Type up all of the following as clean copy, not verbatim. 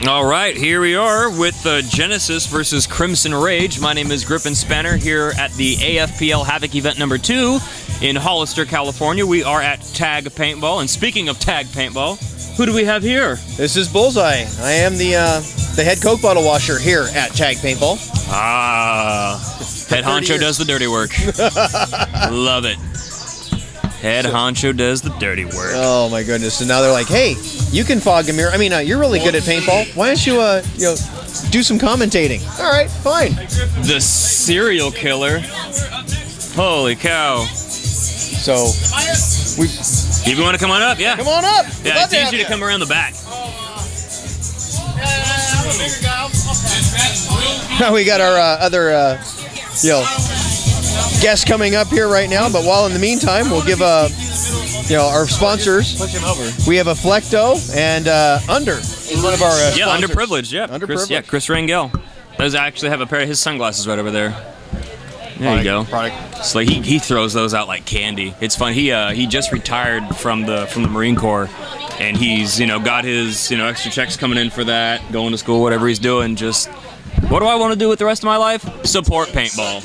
All right, here we are with Genesis versus Crimson Rage. My name is Griffin Spanner here at the AFPL HAVOC event number 2 in Hollister, California. We are at Tag Paintball, and speaking of Tag Paintball, who do we have here? This is Bullseye. I am the head Coke bottle washer here at Tag Paintball. Ah, head honcho does the dirty work. Love it. Head honcho does the dirty work. Oh my goodness! So now they're like, "Hey, you can fog a mirror. I mean, you're really good at paintball. Why don't you, do some commentating?" All right, fine. The serial killer. Holy cow! So we. If you want to come on up, yeah. Come on up. Yeah, it's easier to come around the back. Now we got our other, guests coming up here right now. But while in the meantime, we'll give our sponsors. Push him over. We have a Flecto and Under is one of our sponsors. Underprivileged. Yeah, Underprivileged. Chris Rangel. Does actually have a pair of his sunglasses right over there. There you go. So like he throws those out like candy. It's fun. He just retired from the Marine Corps, and he's got his extra checks coming in for that, going to school, whatever he's doing. Just what do I want to do with the rest of my life? Support paintball.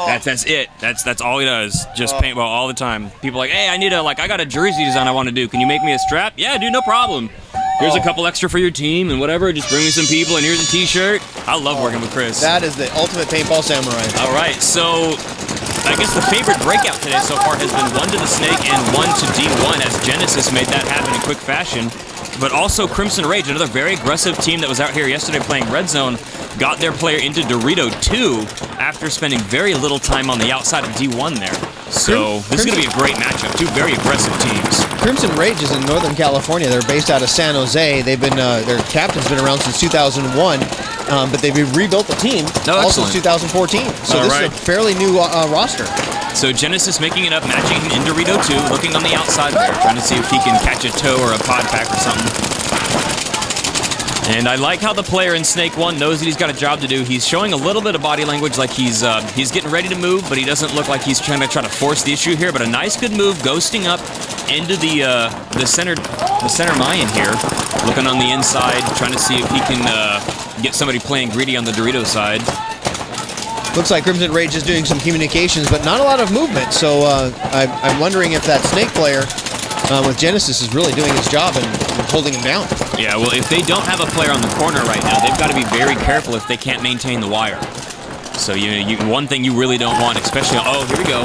That's it. That's all he does. Just paintball all the time. People are like, hey, I got a jersey design I want to do. Can you make me a strap? Yeah, dude, no problem. Here's a couple extra for your team and whatever. Just bring me some people, and here's a T-shirt. I love working with Chris. That is the ultimate paintball samurai. All right, so I guess the favorite breakout today so far has been 1 to the Snake and 1 to D1, as Genesis made that happen in quick fashion. But also Crimson Rage, another very aggressive team that was out here yesterday playing Red Zone, got their player into Dorito 2 after spending very little time on the outside of D1 there. So this is going to be a great matchup. Two very aggressive teams. Crimson Rage is in Northern California. They're based out of San Jose. They've been their captain's been around since 2001, but they've rebuilt the team also since 2014. So this is a fairly new roster. So Genesis making it up, matching in Dorito 2, looking on the outside there, trying to see if he can catch a toe or a pod pack or something. And I like how the player in Snake 1 knows that he's got a job to do. He's showing a little bit of body language, like he's getting ready to move, but he doesn't look like he's trying to force the issue here. But a nice, good move, ghosting up into the center Mayan here, looking on the inside, trying to see if he can get somebody playing greedy on the Dorito side. Looks like Crimson Rage is doing some communications, but not a lot of movement. So I'm wondering if that Snake player with Genesis is really doing his job and holding him down. Yeah, well, if they don't have a player on the corner right now, they've got to be very careful if they can't maintain the wire. So one thing you really don't want, especially, oh, here we go.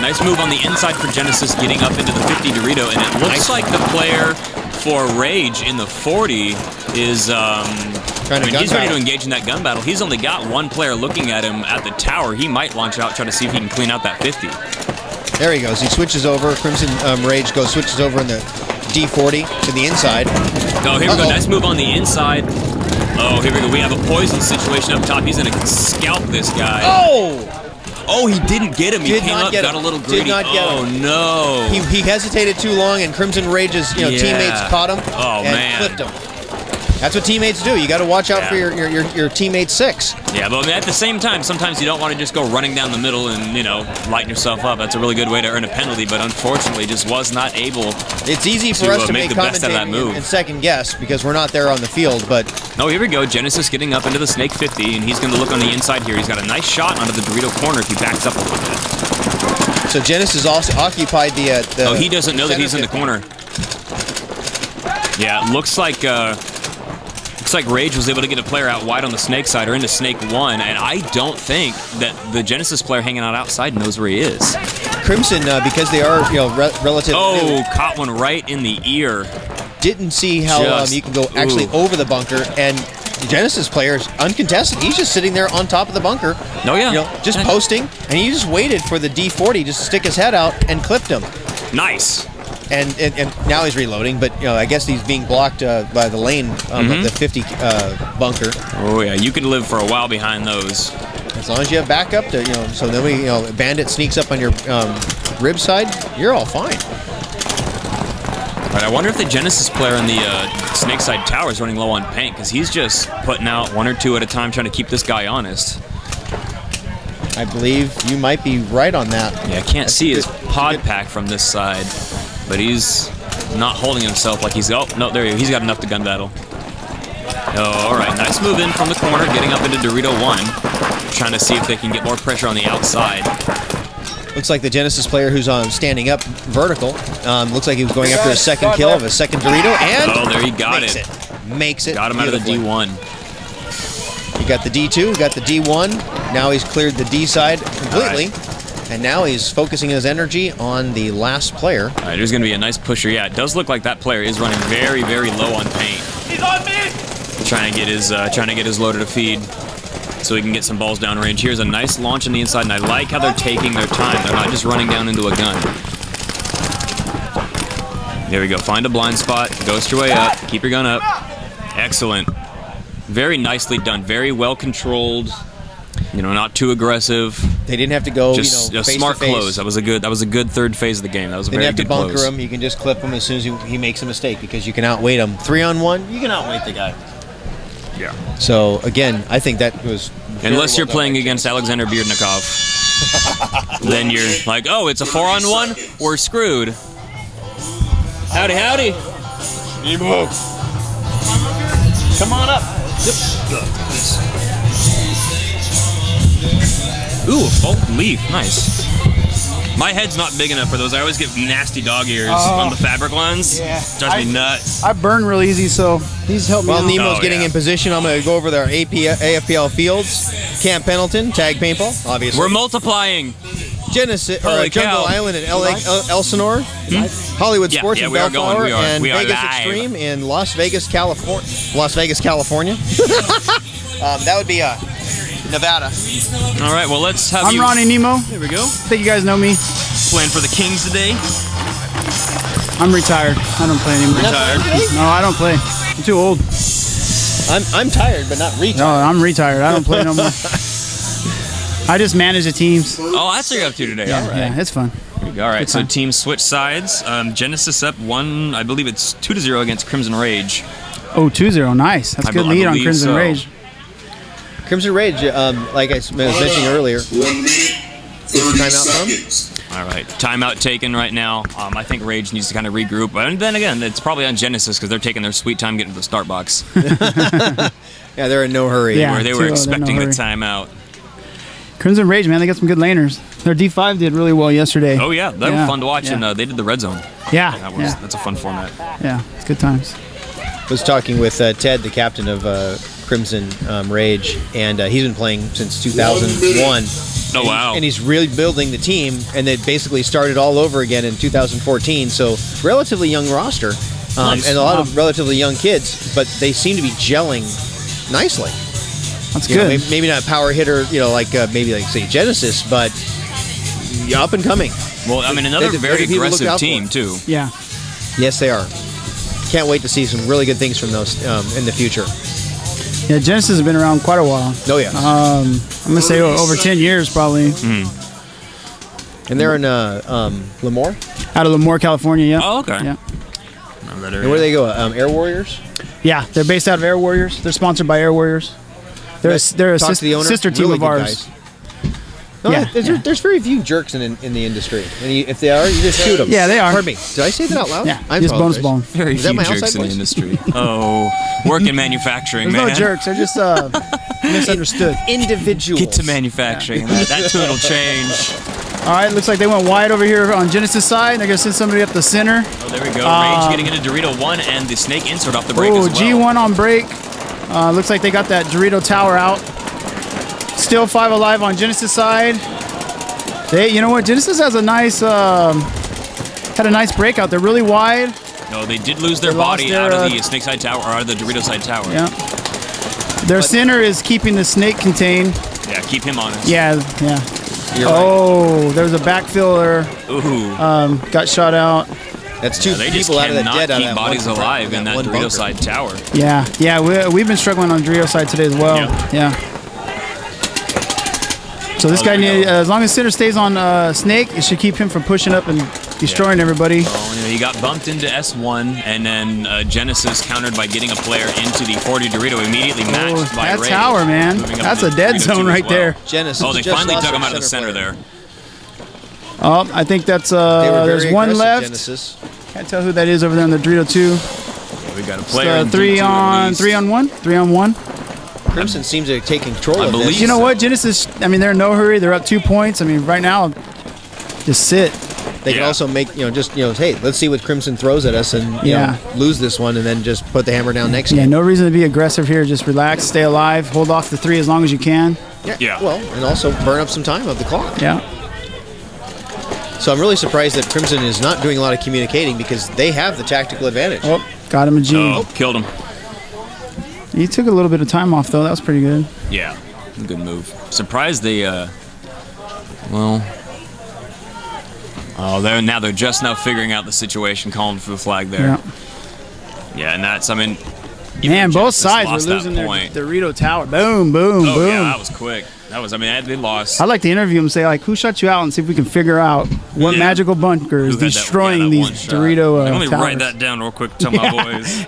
Nice move on the inside for Genesis, getting up into the 50 Dorito, and it looks like the player for Rage in the 40 is, he's ready to engage in that gun battle. He's only got one player looking at him at the tower. He might launch out, try to see if he can clean out that 50. There he goes. He switches over. Crimson Rage switches over in the D40 to the inside. Oh, here we go. Nice move on the inside. Oh, here we go. We have a poison situation up top. He's going to scalp this guy. Oh, he didn't get him. He came up, got a little greedy. Did not get him. Oh, no. He hesitated too long, and Crimson Rage's teammates caught him and clipped him. That's what teammates do. You got to watch out for your teammate's 6. Yeah, but at the same time, sometimes you don't want to just go running down the middle and, lighten yourself up. That's a really good way to earn a penalty, but unfortunately just was not able It's easy for us to make the best out of that move. And second guess because we're not there on the field, but... Oh, here we go. Genesis getting up into the Snake 50, and he's going to look on the inside here. He's got a nice shot onto the Dorito corner if he backs up a little bit. So Genesis also occupied the oh, he doesn't know that he's in the corner. Yeah, it looks like Rage was able to get a player out wide on the Snake side or into Snake 1, and I don't think that the Genesis player hanging out outside knows where he is. Crimson, because they are relatively new, caught one right in the ear. Didn't see how you can go actually over the bunker, and the Genesis player is uncontested. He's just sitting there on top of the bunker. Oh, yeah. Just posting, and he just waited for the D40 just to stick his head out and clipped him. Nice. And now he's reloading, but I guess he's being blocked by the lane of the 50 bunker. Oh yeah, you can live for a while behind those. As long as you have backup to so then Bandit sneaks up on your rib side, you're all fine. All right, I wonder if the Genesis player in the Snake side tower is running low on paint, because he's just putting out 1 or 2 at a time, trying to keep this guy honest. I believe you might be right on that. Yeah, I can't see his pod pack from this side. But he's not holding himself like he's... Oh, no, there he is. He's got enough to gun battle. Oh, all right. Nice move in from the corner, getting up into Dorito 1. Trying to see if they can get more pressure on the outside. Looks like the Genesis player who's standing up vertical. Looks like he was going after a second kill of a second Dorito, and oh, there he got it. Makes it. Got him out of the D1. You got the D2, got the D1. Now he's cleared the D side completely, and now he's focusing his energy on the last player. All right, there's going to be a nice pusher. Yeah, it does look like that player is running very, very low on paint. He's on me. Trying to get his loader to feed, so he can get some balls downrange. Here's a nice launch on the inside, and I like how they're taking their time. They're not just running down into a gun. There we go. Find a blind spot. Ghost your way up. Keep your gun up. Excellent. Very nicely done. Very well controlled. You know, not too aggressive. They didn't have to go. Just a smart close. That was a good third phase of the game. That was a very good close. Didn't have to bunker him. You can just clip him as soon as he makes a mistake because you can outweight him. 3-on-1, you can outweight the guy. Yeah. So again, I think that was. Unless you're playing against Alexander Bierdnikov, then you're like, oh, it's a 4-on-1. We're screwed. Howdy, howdy. Emo. Come on up. Ooh, a fault leaf. Nice. My head's not big enough for those. I always get nasty dog ears on the fabric ones. Yeah. Drives me nuts. I burn real easy, so he's helped me While out. Nemo's getting in position, I'm going to go over their AFPL fields. Camp Pendleton, Tag Paintball, obviously. We're multiplying. Genesis, Holy Jungle cow. Island in Elsinore, Hollywood Sports in we are Bellflower, going. and We are Vegas live. Extreme in Las Vegas, California. That would be Nevada. All right, well, let's have I'm you. Ronnie Nemo. There we go. I think you guys know me. Playing for the Kings today. I'm retired. I don't play anymore. Retired. No, I don't play. I'm too old. I'm tired, but not retired. No, I'm retired. I don't play no more. I just manage the teams. Oh, that's what you're up to today. Yeah, All right. yeah, it's fun. All right, Good so time. teams switch sides. Genesis up 1, I believe it's 2-0 against Crimson Rage. Oh, 2-0. Nice. That's I good be- I lead on believe Crimson so. Rage. Crimson Rage, like I was mentioning earlier, timeout from? All right, timeout taken right now. I think Rage needs to kind of regroup. And then again, it's probably on Genesis because they're taking their sweet time getting to the start box. Yeah, they're in no hurry. Yeah. where they were 2-0, expecting no the hurry. timeout. Crimson Rage, man, they got some good laners. Their D5 did really well yesterday. Oh, yeah, that was fun to watch. Yeah. And they did the red zone. Yeah, That's a fun format. yeah, it's good times. I was talking with Ted, the captain of Crimson Rage, and he's been playing since 2001. Oh, wow. And he's really building the team, and they basically started all over again in 2014. So relatively young roster, Nice. and a lot of relatively young kids, but they seem to be gelling nicely. That's You know, good. maybe not power hitter, like maybe like say Genesis, but up and coming. Well, I mean, another They're very people to look aggressive out for. team, too. Yeah. Yes, they are. Can't wait to see some really good things from those in the future. Yeah, Genesis has been around quite a while. Oh yeah, I'm going to say over 10 years probably. and they're in Lemoore. Out of Lemoore, California, yeah. Oh, okay. Yeah. Remember that And where do they go? Air Warriors. Yeah, they're based out of Air Warriors. They're sponsored by Air Warriors. They're a Talk to the owner. sister team Really of good ours. guys. No, Yeah, there's very few jerks in the industry, and if they are, you just shoot them. Yeah, they are. Pardon me. Did I say that out loud? Yeah, I just bonus apologize. bone. Very Is that few my jerks outside in the voice? industry. Oh, work in manufacturing, There's man. no jerks. They're just misunderstood. Individuals. Get to manufacturing. That too, it'll change. All right, looks like they went wide over here on Genesis side. They're going to send somebody up the center. Oh, there we go. Rage getting into Dorito 1 and the snake insert off the break Oh, as well. G1 on break. Looks like they got that Dorito tower out. Still 5 alive on Genesis side. You know what? Genesis has a nice, had a nice breakout. They're really wide. No, they did lose their They lost body their, out of the snake side tower, or out of the Dorito side tower. Yeah. Their center is keeping the snake contained. Yeah, keep him honest. Yeah, yeah. You're right. Oh, there's a backfiller. Ooh. Got shot out. That's two They just people out of the cannot dead. Out of keep that bodies one, alive in that one Dorito bunker. side tower. Yeah, yeah. We've been struggling on Dorito side today as well. Yeah. Yeah. So this Oh, guy, there we go. as long as center stays on Snake, it should keep him from pushing up and destroying everybody. Oh, he got bumped into S1, and then Genesis countered by getting a player into the 40 Dorito, immediately matched by that Rage. tower, man. Moving up That's to a dead Dorito zone 2 as right well. there. Genesis. Oh, they just finally lost took him their out of the center player. there. Oh, I think that's They were very there's one aggressive, left. Genesis. Can't tell who that is over there on the Dorito 2. we got a player. Three on one. Crimson seems to take control of believe this. You know what, Genesis? I mean, they're in no hurry. They're up 2 points. I mean, right now, just sit. They can also make, hey, let's see what Crimson throws at us and lose this one and then just put the hammer down next game. Yeah, no reason to be aggressive here. Just relax, stay alive, hold off the 3 as long as you can. Yeah. Well, and also burn up some time of the clock. Yeah. So I'm really surprised that Crimson is not doing a lot of communicating because they have the tactical advantage. Oh, got him a G. Oh, killed him. He took a little bit of time off, though. That was pretty good. Yeah, good move. Surprised they, they're just now figuring out the situation, calling for the flag there. Yeah. Yeah, and that's, Man, Genesis both sides were lost that losing their point. Dorito Tower. Boom, boom, Oh, boom. yeah, that was quick. That was, they lost. I'd like to interview him and say, like, who shut you out and see if we can figure out what magical bunker is Who had destroying that these one shot. Dorito Let me towers. write that down real quick to tell my boys.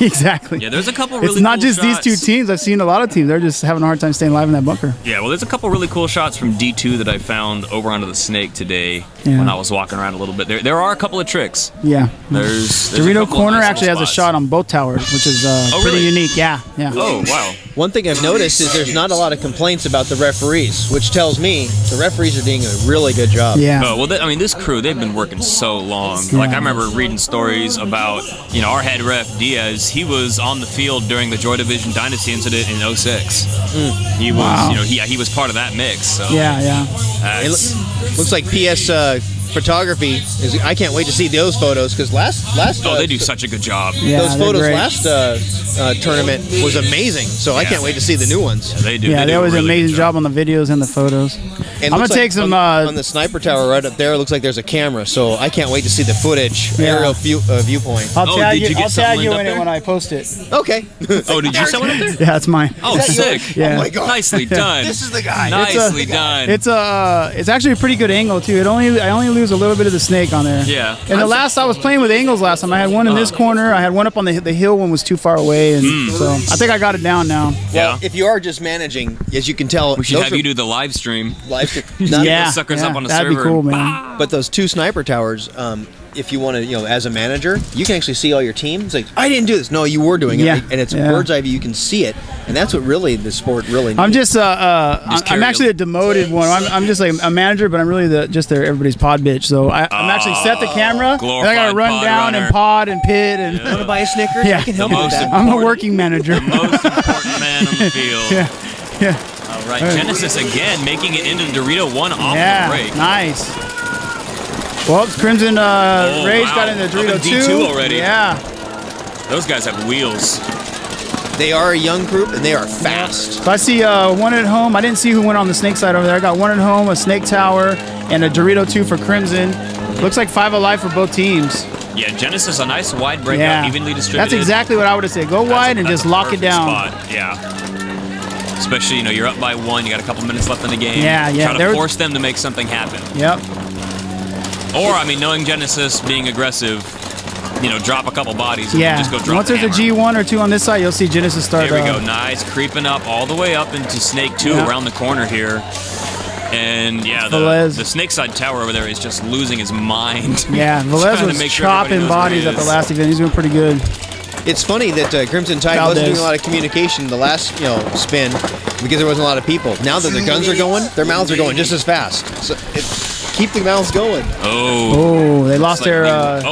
Exactly. Yeah, there's a couple really It's not cool just shots. these 2 teams. I've seen a lot of teams. They're just having a hard time staying alive in that bunker. Yeah, well, there's a couple really cool shots from D2 that I found over onto the snake today when I was walking around a little bit. There are a couple of tricks. Yeah. There's a Dorito couple of Corner nice actually has little a shot on both towers, which is pretty really? unique. Yeah, yeah. Oh, wow. One thing I've noticed is there's not a lot of complaints about the referees, which tells me the referees are doing a really good job. Yeah. Oh, well, this crew, they've been working so long. Like, I remember reading stories about, our head ref, Diaz. He was on the field during the Joy Division Dynasty incident in 06. He was, he was part of that mix. So Yeah, yeah. It looks like PS photography is. I can't wait to see those photos because last. they do such a good job. Yeah, those they're photos great. last tournament was amazing. So I can't wait to see the new ones. Yeah, they do. Yeah, they they do a always really amazing good job on the videos and the photos. And I'm looks gonna take like some on the sniper tower right up there. It looks like there's a camera, so I can't wait to see the footage aerial viewpoint. I'll tag did you get I'll tag something you up in it there? when I post it. Okay. Oh, did you set one up there? Yeah, it's mine. Oh, sick. Yeah. Oh my god. Nicely done. This is the guy. Nicely done. It's actually a pretty good angle too. I only lose a little bit of the snake on there. Yeah. And I was playing with angles last time. I had one in this corner. I had one up on the hill. One was too far away, and so I think I got it down now. Well, if you are just managing, as you can tell, We should have you do the live stream. live stream. Yeah, those suckers up on a that'd server. be cool, man. But those 2 sniper towers, if you want to, as a manager, you can actually see all your team. It's like, I didn't do this. No, you were doing it. Yeah. And it's Yeah. bird's eye view. You can see it. And that's what really the sport really needs. I'm just I'm carry actually a demoted one. I'm just like a manager, but I'm really everybody's pod bitch. So I'm actually set the camera, and I gotta glorified run pod down runner. and pod and pit and. Want to buy a Snickers? Yeah. I can help The you with most that. I'm a working manager. Most important man on the field. Yeah. Yeah. All right, Genesis again making it into Dorito 1 off Yeah. the break. Nice. Well, Crimson Rage got into Dorito Up in D2 2 already. Yeah. Those guys have wheels. They are a young group and they are fast. So I see one at home. I didn't see who went on the snake side over there. I got one at home, a snake tower, and a Dorito 2 for Crimson. Looks like 5 alive for both teams. Yeah, Genesis, a nice wide breakout, evenly distributed. That's exactly what I would have said. Go wide and That's just a lock it perfect down. Spot. Yeah. Especially, you're up by 1, you got a couple minutes left in the game. Yeah, yeah. Try to force them to make something happen. Yep. Or, knowing Genesis being aggressive, drop a couple bodies and Yeah. just go drop Once the there's a hammer. G1 or 2 on this side, you'll see Genesis start. There we go. Nice. Creeping up all the way up into Snake 2 around the corner here. And, the Snake side tower over there is just losing his mind. Yeah, Velez Trying to was make sure everybody chopping knows where bodies he at the is. last event. He's doing pretty good. It's funny that Crimson Tide wasn't doing a lot of communication the last Mm. spin because there wasn't a lot of people. Now that their guns are going, their mouths are going just as fast. So keep the mouths going. Oh. They lost their.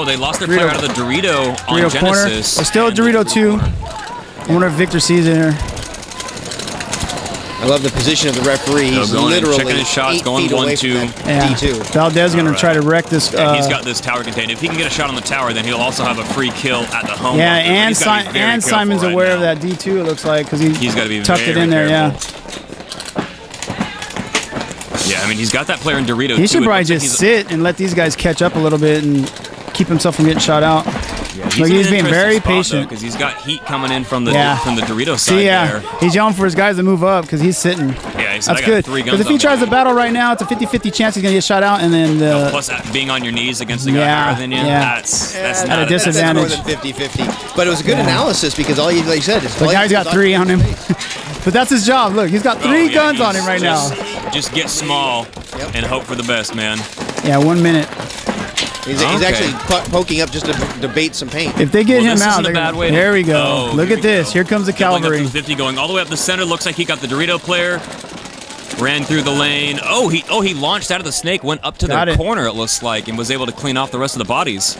They lost their player out of the Dorito on Dorito corner. Genesis. It's still a Dorito 2. I wonder if Victor sees it here. I love the position of the referee. He's literally checking his shots, 8 going feet away 1-2. from that D2. Valdez going to try to wreck this. He's got this tower contained. If he can get a shot on the tower, then he'll also have a free kill at the home. Yeah, bunker. and, He's gotta be very careful Simon's right aware now. of that D2, it looks like, because He's got to be tucked it very in there, careful. Yeah, I mean, he's got that player in Dorito, He should too. It probably looks like just sit and let these guys catch up a little bit and keep himself from getting shot out. He's being very patient. Because he's got heat coming in from the Dorito side See, there. he's yelling for his guys to move up because he's sitting. Yeah, he's That's got good. 3 guns Because if he on tries me. to battle right now, it's a 50-50 chance he's going to get shot out. And then Plus, being on your knees against the guy higher than you, that's at not a disadvantage. That's more than 50-50. But it was a good analysis because all you like you said is the guy's got 3 on him. But that's his job. Look, he's got 3 guns on him right now. Just get small and hope for the best, man. Yeah, 1 minute. He's actually poking up just to bait some paint. If they get him out, there we go. Oh, Look at this. Here comes the cavalry. Up to 50, going all the way up the center. Looks like he got the Dorito player. Ran through the lane. Oh, he launched out of the snake, went up to the corner, it looks like, and was able to clean off the rest of the bodies.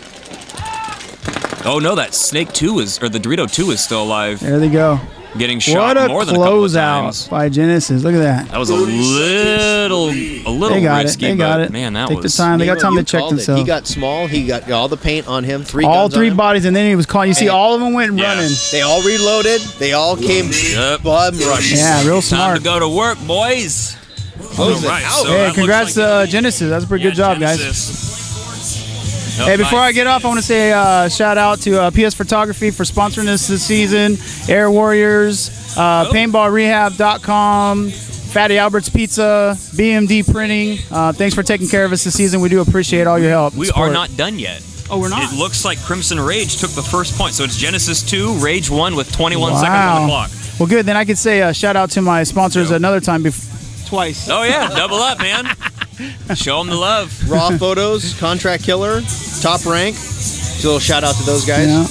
Oh no, that snake 2 or the Dorito 2 is still alive. There they go. Getting shot more than a couple of times. What a closeout by Genesis. Look at that. That was a little risky. They got it. Man, that Take was. the time. They got time to check themselves. He got small. He got all the paint on him. All three bodies, and then he was calling. You see, all of them went running. They all reloaded. They all came bum rushing. Yeah, real smart. Time to go to work, boys. Right. Hey, congrats to Genesis. That's a pretty good job, guys. Hey, before I get off, I want to say shout out to PS Photography for sponsoring us this season, Air Warriors, paintballrehab.com, Fatty Albert's Pizza, BMD Printing. Thanks for taking care of us this season. We do appreciate all your help. We are not done yet. Oh, we're not? It looks like Crimson Rage took the first point. So it's Genesis 2, Rage 1 with 21 seconds on the clock. Well, good. Then I could say shout out to my sponsors another time twice. Oh, yeah. Double up, man. Show them the love. Raw Photos, Contract Killer, Top Rank. Just a little shout out to those guys. Yeah.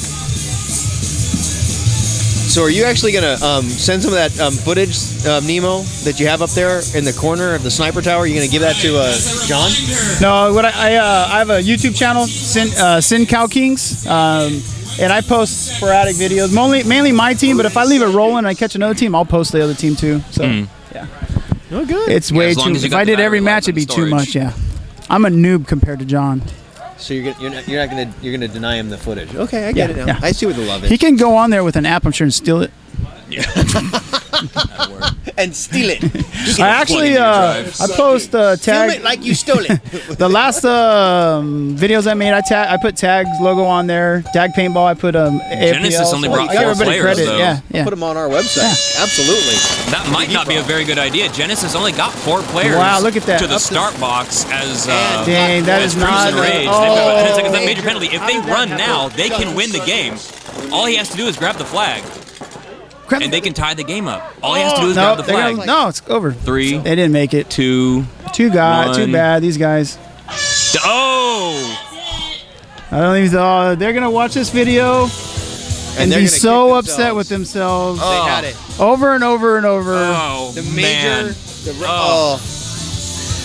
So are you actually going to send some of that footage, Nemo, that you have up there in the corner of the sniper tower? Are you going to give that to John? No, I have a YouTube channel, Sin Cow Kings, and I post sporadic videos, mainly my team, but if I leave it rolling and I catch another team, I'll post the other team too. So, yeah. Oh, good. It's way too much. If I did every match, it'd be too much, yeah. I'm a noob compared to John. So you're gonna deny him the footage. Okay, I get it now. Yeah. I see where the love is. He can go on there with an app, I'm sure, and steal it. Yeah. And steal it. I actually I post tags. Film it like you stole it. The last videos I made, I put tags logo on there. Tag paintball. I put AFPL. Genesis only brought 4 everybody players, credit. though. Yeah. Put them on our website. Yeah. Absolutely. That might not be a very good idea. Genesis only got 4 players. Wow, look at that. To the start box as dang, that is not Rage. Oh, they've got 10 seconds. That major penalty. If they run now, they can win the game. All he has to do is grab the flag. And they can tie the game up. All he has to do is grab the flag. No, it's over. 3. They didn't make it. 2. Too bad. These guys. Oh! I don't even. They're gonna watch this video and be so upset with themselves. They had it over and over and over. Oh, the major.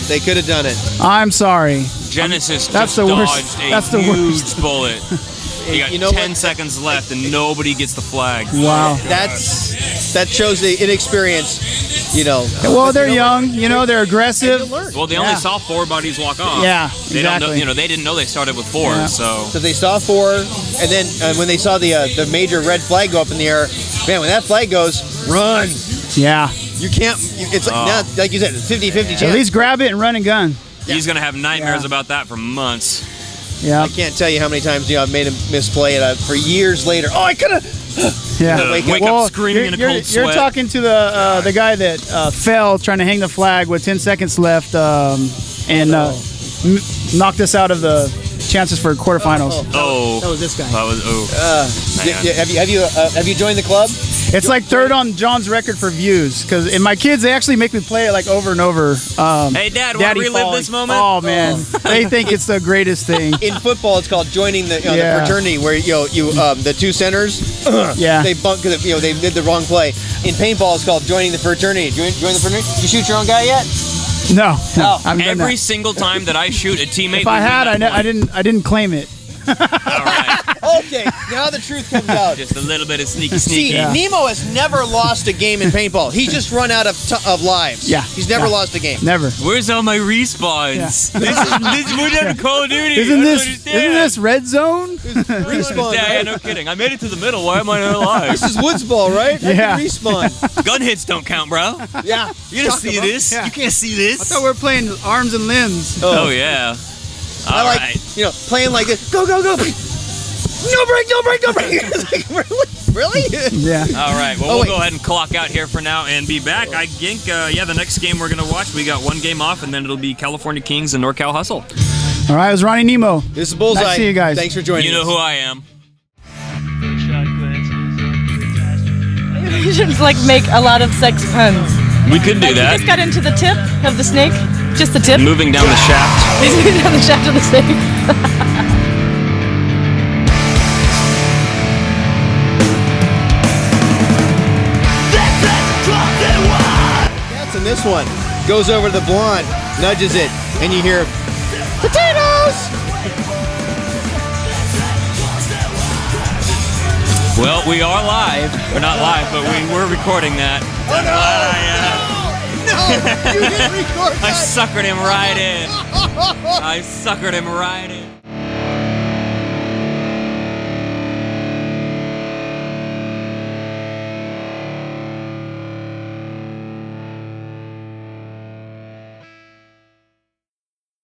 They could have done it. I'm sorry. Genesis That's just the worst. dodged That's a the huge worst. bullet. You got 10 seconds left and nobody gets the flag. Wow. That shows the inexperience. Well, they're young. They're aggressive. Well, they only saw 4 bodies walk off. Yeah, They don't exactly. know. They didn't know they started with 4. Yeah. So they saw 4, and then when they saw the major red flag go up in the air, man, when that flag goes, run. Yeah. You can't. It's now, like you said, it's 50-50 chance. At least grab it and run and gun. He's gonna have nightmares about that for months. Yeah. I can't tell you how many times I've made him misplay it for years later. Oh, I could have. Yeah. Wake up screaming in a cold sweat. You're talking to the guy that fell trying to hang the flag with 10 seconds left and knocked us out of the chances for quarterfinals. That was this guy. That was have you joined the club? It's like 3rd on John's record for views because my kids, they actually make me play it like over and over. Hey, Dad, want to relive this moment? Oh man, they think it's the greatest thing. In football, it's called joining the fraternity, where the 2 centers. They bunk because they did the wrong play. In paintball, it's called joining the fraternity. Join the fraternity. You shoot your own guy yet? No. Every single time that I shoot a teammate. If I had, I didn't claim it. All right. Okay, now the truth comes out. Just a little bit of sneaky. See, Nemo has never lost a game in paintball. He's just run out of lives. Yeah. He's never lost a game. Never. Where's all my respawns? Yeah. We're done Call of Duty. Isn't this red zone? Respawn. Yeah, no kidding. I made it to the middle. Why am I not alive? This is Woods Ball, right? Yeah. Respawn. Gun hits don't count, bro. Yeah. You don't see this. Yeah. You can't see this. I thought we were playing arms and limbs. Oh yeah. I like playing like this. Go, go, go. No break, no break, no break. Really? Yeah. All right. Well, we'll go ahead and clock out here for now and be back. I think, the next game we're going to watch, we got 1 game off, and then it'll be California Kings and NORCAL Hustle. All right, it was Ronnie Nemo. This is Bullseye. Nice to see you guys. Thanks for joining us. You know who I am. We should make a lot of sex puns. We could do that. You just got into the tip of the snake? Just the tip? Moving down the shaft. Moving down the shaft of the snake. this one. Goes over to the blonde, nudges it, and you hear, potatoes! Well, we are live. We're not live, but we were recording that. Oh, no! No! You didn't record that! I suckered him right in. I suckered him right in.